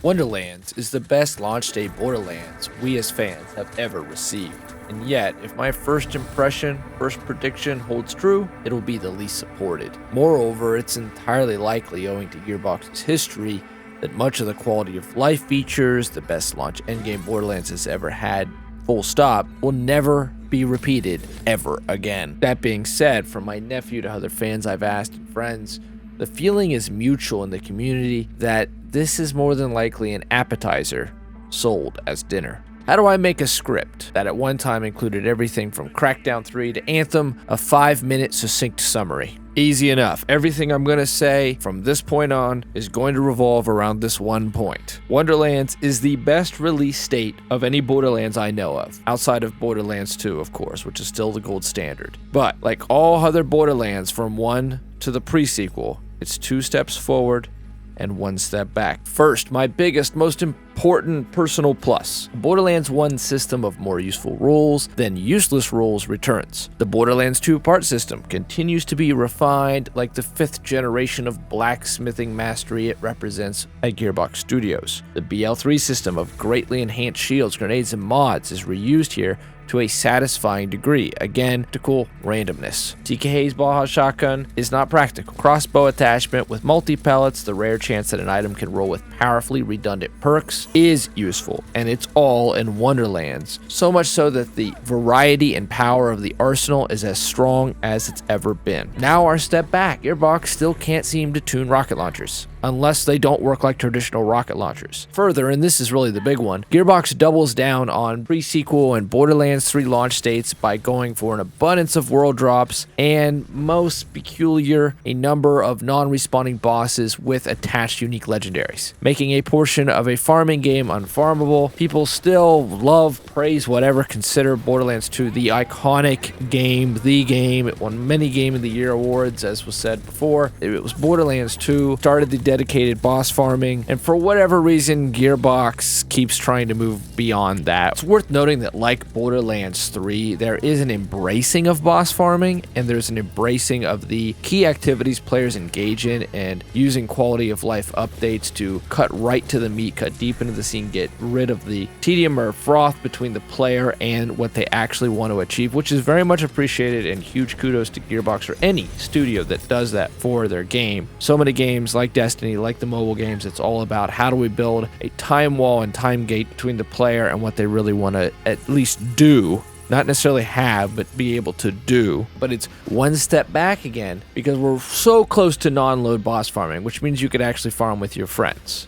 Wonderlands is the best launch day Borderlands we as fans have ever received. And yet, if my first prediction holds true, it'll be the least supported. Moreover, it's entirely likely owing to Gearbox's history that much of the quality of life features the best launch endgame Borderlands has ever had, full stop, will never be repeated ever again. That being said, from my nephew to other fans I've asked and friends, the feeling is mutual in the community that this is more than likely an appetizer sold as dinner. How do I make a script that at one time included everything from Crackdown 3 to Anthem, a 5-minute succinct summary? Easy enough. Everything I'm going to say from this point on is going to revolve around this one point. Wonderlands is the best release state of any Borderlands I know of, outside of Borderlands 2, of course, which is still the gold standard. But like all other Borderlands from 1 to the pre-sequel, it's 2 steps forward and 1 step back. First, my biggest, most important personal plus. Borderlands 1's system of more useful rules than useless rules returns. The Borderlands 2 part system continues to be refined like the 5th generation of blacksmithing mastery it represents at Gearbox Studios. The BL3 system of greatly enhanced shields, grenades, and mods is reused here to a satisfying degree, again to cool randomness. TK's Baja Shotgun is not practical. Crossbow attachment with multi-pellets, the rare chance that an item can roll with powerfully redundant perks, is useful, and it's all in Wonderlands, so much so that the variety and power of the arsenal is as strong as it's ever been. Now our step back. Gearbox still can't seem to tune rocket launchers, unless they don't work like traditional rocket launchers. Further, and this is really the big one, Gearbox doubles down on pre-sequel and Borderlands 3 launch states by going for an abundance of world drops and, most peculiar, a number of non-respawning bosses with attached unique legendaries, making a portion of a farming game unfarmable. People still love, praise, whatever, consider Borderlands 2 the iconic game, the game. It won many Game of the Year awards, as was said before. It was Borderlands 2, started the dedicated boss farming, and for whatever reason, Gearbox keeps trying to move beyond that. It's worth noting that like Borderlands 3, there is an embracing of boss farming, and there's an embracing of the key activities players engage in, and using quality of life updates to cut right to the meat, cut deep into the scene, get rid of the tedium or froth between the player and what they actually want to achieve, which is very much appreciated, and huge kudos to Gearbox or any studio that does that for their game. So many games like Destiny, like the mobile games, it's all about how do we build a time wall and time gate between the player and what they really want to at least do. Not necessarily have, but be able to do. But it's 1 step back again because we're so close to non-load boss farming, which means you could actually farm with your friends.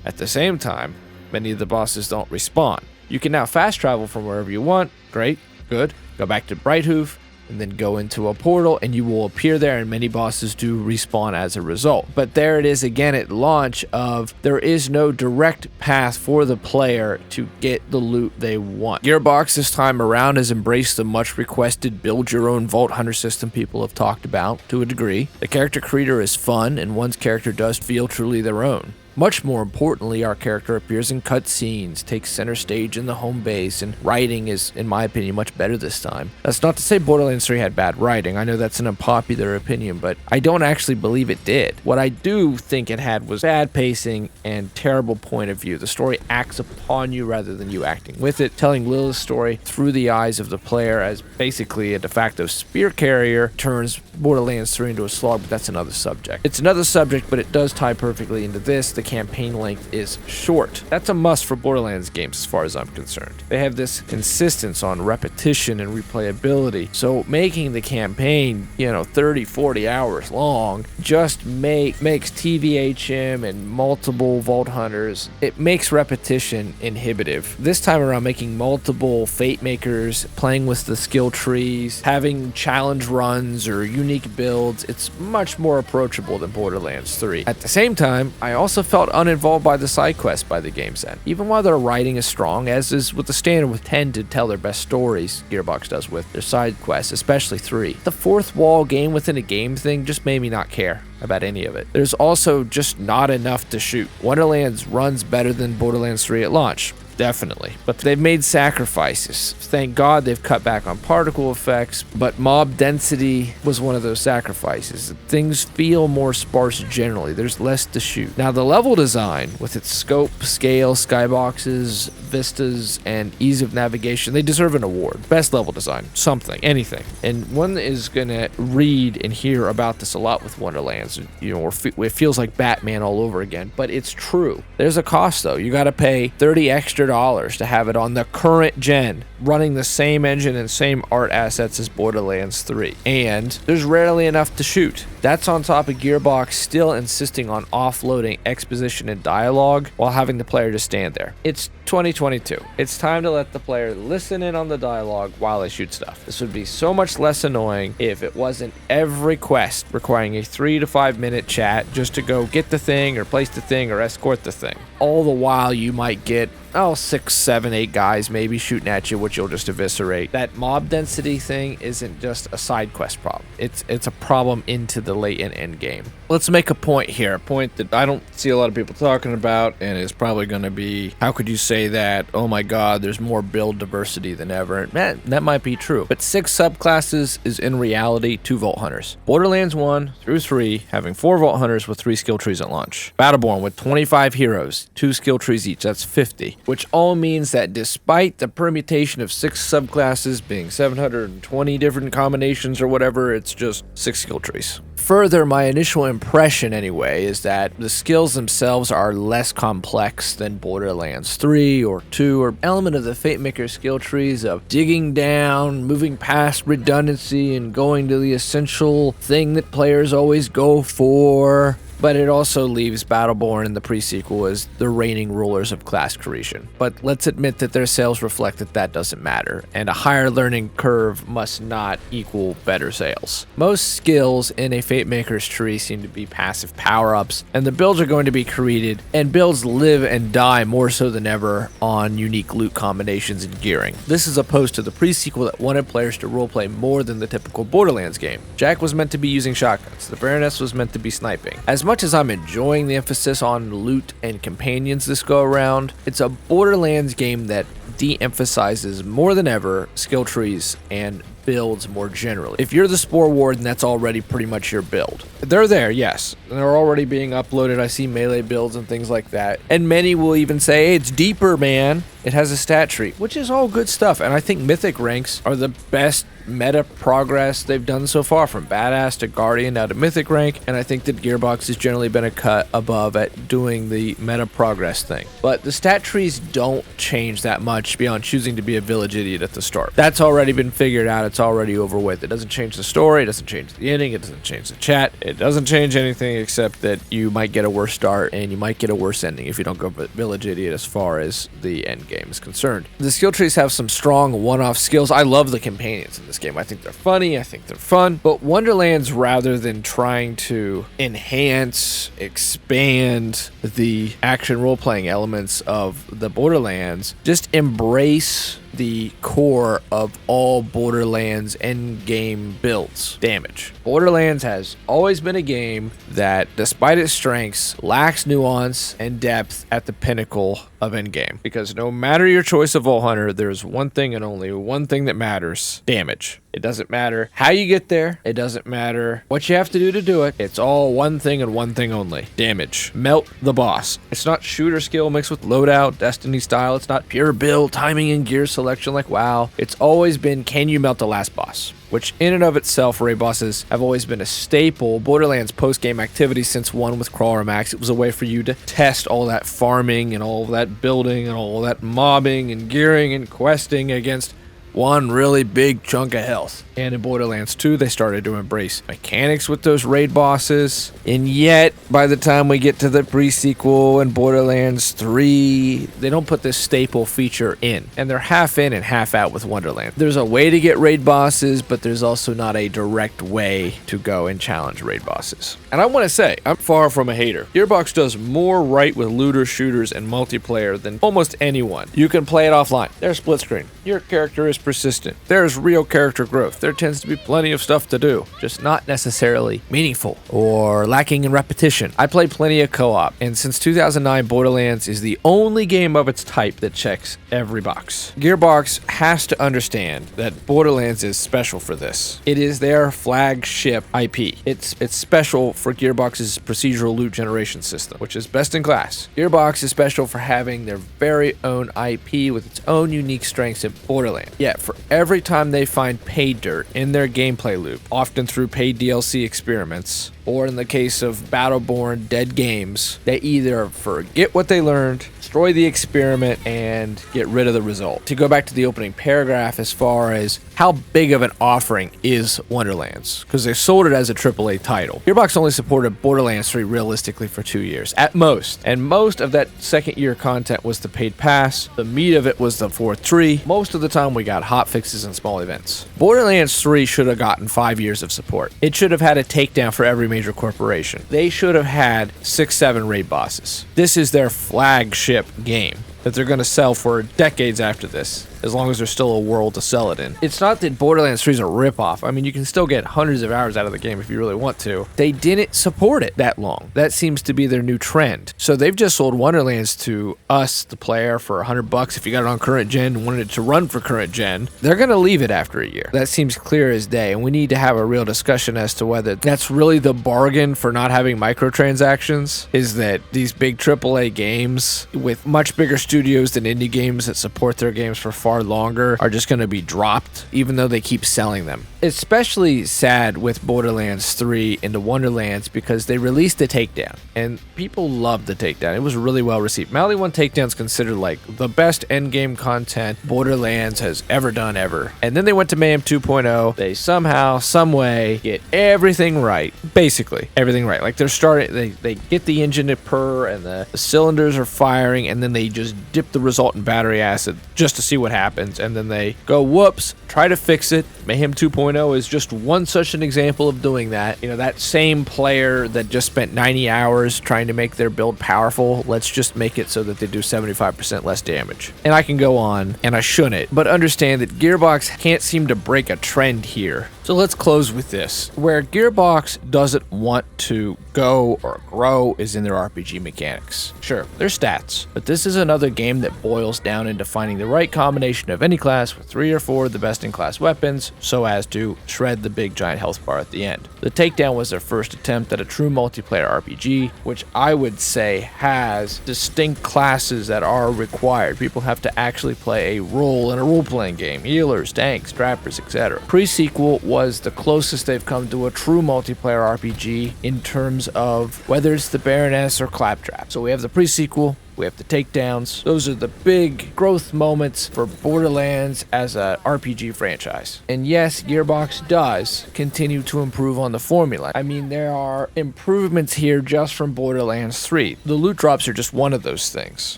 At the same time, many of the bosses don't respawn. You can now fast travel from wherever you want. Great, good. Go back to Brighthoof, and then go into a portal, and you will appear there, and many bosses do respawn as a result. But there it is again at launch of there is no direct path for the player to get the loot they want. Gearbox this time around has embraced the much requested build your own Vault Hunter system people have talked about to a degree. The character creator is fun, and one's character does feel truly their own. Much more importantly, our character appears in cutscenes, takes center stage in the home base, and writing is, in my opinion, much better this time. That's not to say Borderlands 3 had bad writing. I know that's an unpopular opinion, but I don't actually believe it did. What I do think it had was bad pacing and terrible point of view. The story acts upon you rather than you acting with it, telling Lilith's story through the eyes of the player as basically a de facto spear carrier turns Borderlands 3 into a slog, but that's another subject. It's another subject, but it does tie perfectly into this. The campaign length is short. That's a must for Borderlands games as far as I'm concerned. They have this insistence on repetition and replayability, so making the campaign, 30, 40 hours long just makes TVHM and multiple Vault Hunters, it makes repetition inhibitive. This time around, making multiple Fate Makers, playing with the skill trees, having challenge runs or unique builds, it's much more approachable than Borderlands 3. At the same time, I also felt uninvolved by the side quests by the game's end. Even while their writing is strong, as is with the standard tend to tell their best stories, Gearbox does with their side quests, especially 3. The fourth wall game within a game thing just made me not care about any of it. There's also just not enough to shoot. Wonderlands runs better than Borderlands 3 at launch. definitely. But they've made sacrifices. Thank God they've cut back on particle effects, but mob density was one of those sacrifices. Things feel more sparse generally. There's less to shoot. Now, the level design, with its scope, scale, skyboxes, vistas, and ease of navigation, they deserve an award. Best level design. Something. Anything. And one is going to read and hear about this a lot with Wonderlands. You know, it feels like Batman all over again, but it's true. There's a cost, though. You got to pay $30 extra to have it on the current gen, running the same engine and same art assets as Borderlands 3. And there's rarely enough to shoot. That's on top of Gearbox still insisting on offloading exposition and dialogue while having the player just stand there. It's 2022. It's time to let the player listen in on the dialogue while they shoot stuff. This would be so much less annoying if it wasn't every quest requiring a 3 to 5 minute chat just to go get the thing or place the thing or escort the thing. All the while you might get 6, 7, 8 guys maybe shooting at you, which you'll just eviscerate. That mob density thing isn't just a side quest problem. It's a problem into the late and end game. Let's make a point here, a point that I don't see a lot of people talking about, and is probably going to be, how could you say that? Oh my god, there's more build diversity than ever. Man, that might be true. But 6 subclasses is in reality 2 Vault Hunters. Borderlands 1 through 3 having 4 Vault Hunters with 3 skill trees at launch. Battleborn with 25 heroes, 2 skill trees each, that's 50. Which all means that despite the permutation of 6 subclasses being 720 different combinations or whatever, it's just 6 skill trees. Further, my initial impression anyway is that the skills themselves are less complex than Borderlands 3 or 2, or element of the Fatemaker skill trees of digging down, moving past redundancy, and going to the essential thing that players always go for. But it also leaves Battleborn and the pre-sequel as the reigning rulers of class creation. But let's admit that their sales reflect that that doesn't matter, and a higher learning curve must not equal better sales. Most skills in a Fatemaker's tree seem to be passive power-ups, and the builds are going to be created, and builds live and die more so than ever on unique loot combinations and gearing. This is opposed to the pre-sequel that wanted players to roleplay more than the typical Borderlands game. Jack was meant to be using shotguns, the Baroness was meant to be sniping. As much as I'm enjoying the emphasis on loot and companions this go around, it's a Borderlands game that de-emphasizes more than ever skill trees and builds more generally. If you're the Spore Warden, that's already pretty much your build. They're there, yes. They're already being uploaded. I see melee builds and things like that. And many will even say, hey, it's deeper, man. It has a stat tree, which is all good stuff. And I think Mythic ranks are the best meta progress they've done so far, from Badass to Guardian now to Mythic rank. And I think that Gearbox has generally been a cut above at doing the meta progress thing. But the stat trees don't change that much beyond choosing to be a village idiot at the start. That's already been figured out. It's already over with. It doesn't change the story. It doesn't change the ending. It doesn't change the chat. It doesn't change anything except that you might get a worse start and you might get a worse ending if you don't go village idiot as far as the end game is concerned. The skill trees have some strong one-off skills. I love the companions in this game. I think they're funny. I think they're fun. But Wonderlands, rather than trying to enhance, expand the action role-playing elements of the Borderlands, just embrace the core of all Borderlands endgame builds. Damage. Borderlands has always been a game that, despite its strengths, lacks nuance and depth at the pinnacle of endgame. Because no matter your choice of Vault Hunter, there's one thing and only one thing that matters: damage. It doesn't matter how you get there. It doesn't matter what you have to do it. It's all one thing and one thing only: damage. Melt the boss. It's not shooter skill mixed with loadout, Destiny style. It's not pure build, timing, and gear selection like WoW. It's always been, can you melt the last boss? Which in and of itself, raid bosses have always been a staple Borderlands post-game activity since 1 with Crawler Max. It was a way for you to test all that farming and all that building and all that mobbing and gearing and questing against one really big chunk of health. And in Borderlands 2, they started to embrace mechanics with those raid bosses. And yet, by the time we get to the pre-sequel and Borderlands 3, they don't put this staple feature in. And they're half in and half out with Wonderland. There's a way to get raid bosses, but there's also not a direct way to go and challenge raid bosses. And I want to say, I'm far from a hater. Gearbox does more right with looter shooters and multiplayer than almost anyone. You can play it offline. They're split screen. Your character is persistent. There's real character growth. There tends to be plenty of stuff to do, just not necessarily meaningful or lacking in repetition. I play plenty of co-op, and since 2009, Borderlands is the only game of its type that checks every box. Gearbox has to understand that Borderlands is special for this. It is their flagship IP. It's special for Gearbox's procedural loot generation system, which is best in class. Gearbox is special for having their very own IP with its own unique strengths in Borderlands. Yet, for every time they find pay dirt in their gameplay loop, often through paid DLC experiments, or in the case of Battleborn dead games, they either forget what they learned, destroy the experiment, and get rid of the result. To go back to the opening paragraph as far as how big of an offering is Wonderlands, because they sold it as a AAA title. Gearbox only supported Borderlands 3 realistically for 2 years, at most, and most of that second year content was the paid pass. The meat of it was the fourth tree. Most of the time we got hotfixes and small events. Borderlands 3 should have gotten 5 years of support. It should have had a takedown for every major corporation. They should have had 6-7 raid bosses. This is their flagship game that they're going to sell for decades after this, as long as there's still a world to sell it in. It's not that Borderlands 3 is a ripoff. I mean, you can still get hundreds of hours out of the game if you really want to. They didn't support it that long. That seems to be their new trend. So they've just sold Wonderlands to us, the player, for $100 if you got it on current gen and wanted it to run for current gen. They're going to leave it after a year. That seems clear as day, and we need to have a real discussion as to whether that's really the bargain for not having microtransactions, is that these big AAA games with much bigger studios than indie games that support their games for far longer are just going to be dropped, even though they keep selling them. Especially sad with Borderlands 3 into Wonderlands because they released the takedown, and people loved the takedown. It was really well received. Mally 1 takedown is considered like the best endgame content Borderlands has ever done ever. And then they went to Mayhem 2.0. They somehow, some way get everything right. Basically, everything right. Like they're starting, they get the engine to purr and the cylinders are firing, and then they just dip the result in battery acid just to see what happens, and then they go whoops, try to fix it. Mayhem 2.0 is just one such an example of doing that. You know, that same player that just spent 90 hours trying to make their build powerful, let's just make it so that they do 75% less damage. And I can go on, and I shouldn't, but understand that Gearbox can't seem to break a trend here. So let's close with this. Where Gearbox doesn't want to go or grow is in their RPG mechanics. Sure, their stats, but this is another game that boils down into finding the right combination of any class with 3 or 4 of the best in class weapons so as to shred the big giant health bar at the end. The Takedown was their first attempt at a true multiplayer RPG, which I would say has distinct classes that are required. People have to actually play a role in a role-playing game. Healers, tanks, trappers, etc. Pre-sequel was the closest they've come to a true multiplayer RPG in terms of whether it's the Baroness or Claptrap. So we have the pre-sequel, we have the takedowns. Those are the big growth moments for Borderlands as a RPG franchise. And yes, Gearbox does continue to improve on the formula. I mean, there are improvements here just from Borderlands 3. The loot drops are just one of those things.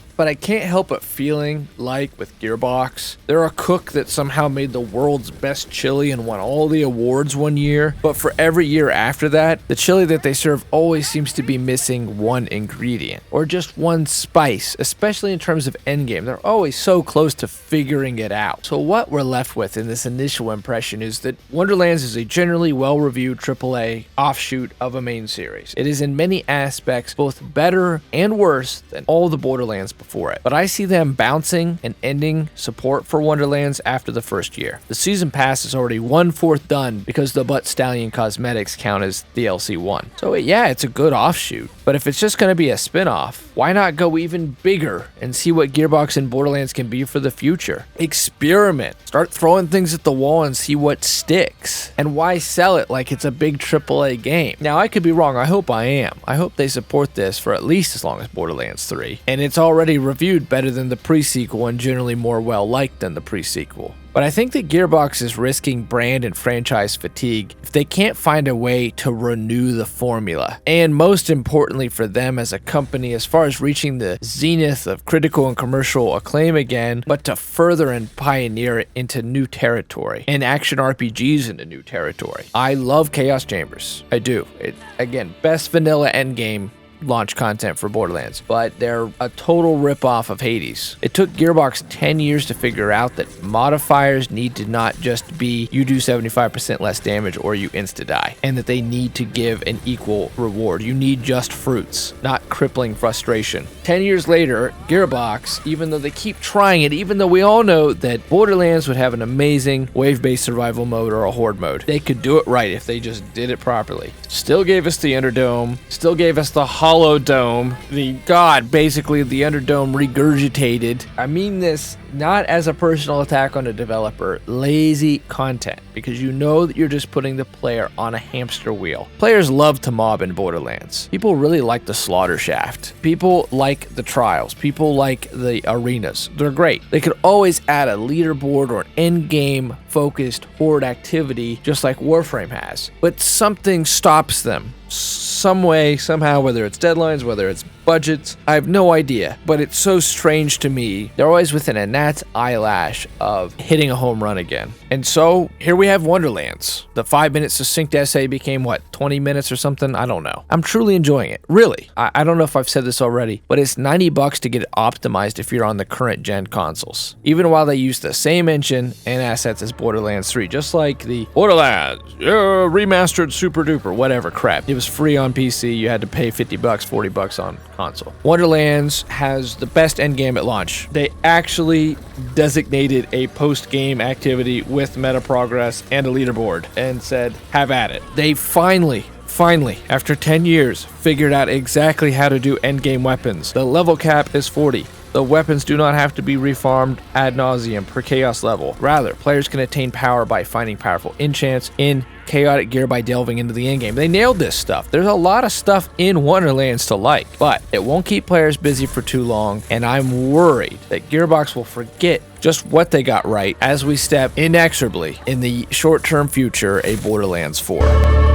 But I can't help but feeling like with Gearbox, they're a cook that somehow made the world's best chili and won all the awards one year. But for every year after that, the chili that they serve always seems to be missing one ingredient or just one spice, especially in terms of endgame. They're always so close to figuring it out. So what we're left with in this initial impression is that Wonderlands is a generally well-reviewed AAA offshoot of a main series. It is in many aspects both better and worse than all the Borderlands before it. But I see them bouncing and ending support for Wonderlands after the first year. The season pass is already 1/4 done because the Butt Stallion cosmetics count as DLC 1. So yeah, it's a good offshoot. But if it's just going to be a spin-off, why not go even bigger and see what Gearbox and Borderlands can be for the future? Experiment. Start throwing things at the wall and see what sticks. And why sell it like it's a big AAA game? Now, I could be wrong. I hope I am. I hope they support this for at least as long as Borderlands 3. And it's already reviewed better than the pre-sequel and generally more well-liked than the pre-sequel. But I think that Gearbox is risking brand and franchise fatigue if they can't find a way to renew the formula. And most importantly for them as a company, as far as reaching the zenith of critical and commercial acclaim again, but to further and pioneer it into new territory and action RPGs into new territory. I love Chaos Chambers. I do. Again, best vanilla endgame launch content for Borderlands, but they're a total ripoff of Hades. It took Gearbox 10 years to figure out that modifiers need to not just be you do 75% less damage or you insta-die, and that they need to give an equal reward. You need just fruits, not crippling frustration. 10 years later, Gearbox, even though they keep trying it, even though we all know that Borderlands would have an amazing wave-based survival mode or a horde mode, they could do it right if they just did it properly. Still gave us the Underdome, still gave us the Hollow Dome, basically the Underdome regurgitated. I mean this not as a personal attack on a developer, lazy content, because you know that you're just putting the player on a hamster wheel. Players love to mob in Borderlands. People really like the slaughter shaft. People like the trials. People like the arenas. They're great. They could always add a leaderboard or an end-game focused horde activity just like Warframe has. But something stops them. Some way, somehow, whether it's deadlines, whether it's budgets, I have no idea, but it's so strange to me. They're always within a gnat's eyelash of hitting a home run again. And so here we have Wonderlands. The 5-minute succinct essay became, 20 minutes or something? I don't know. I'm truly enjoying it. Really. I don't know if I've said this already, but it's $90 to get it optimized if you're on the current gen consoles. Even while they use the same engine and assets as Borderlands 3, just like the Borderlands, remastered super duper, whatever crap. It was free on PC. You had to pay $50, $40 on console. Wonderlands has the best endgame at launch. They actually designated a post-game activity with meta progress and a leaderboard and said, have at it. They finally, after 10 years, figured out exactly how to do endgame weapons. The level cap is 40. The weapons do not have to be refarmed ad nauseum per chaos level. Rather, players can attain power by finding powerful enchants in chaotic gear by delving into the endgame. They nailed this stuff. There's a lot of stuff in Wonderlands to like, but it won't keep players busy for too long, and I'm worried that Gearbox will forget just what they got right as we step inexorably in the short-term future a Borderlands 4.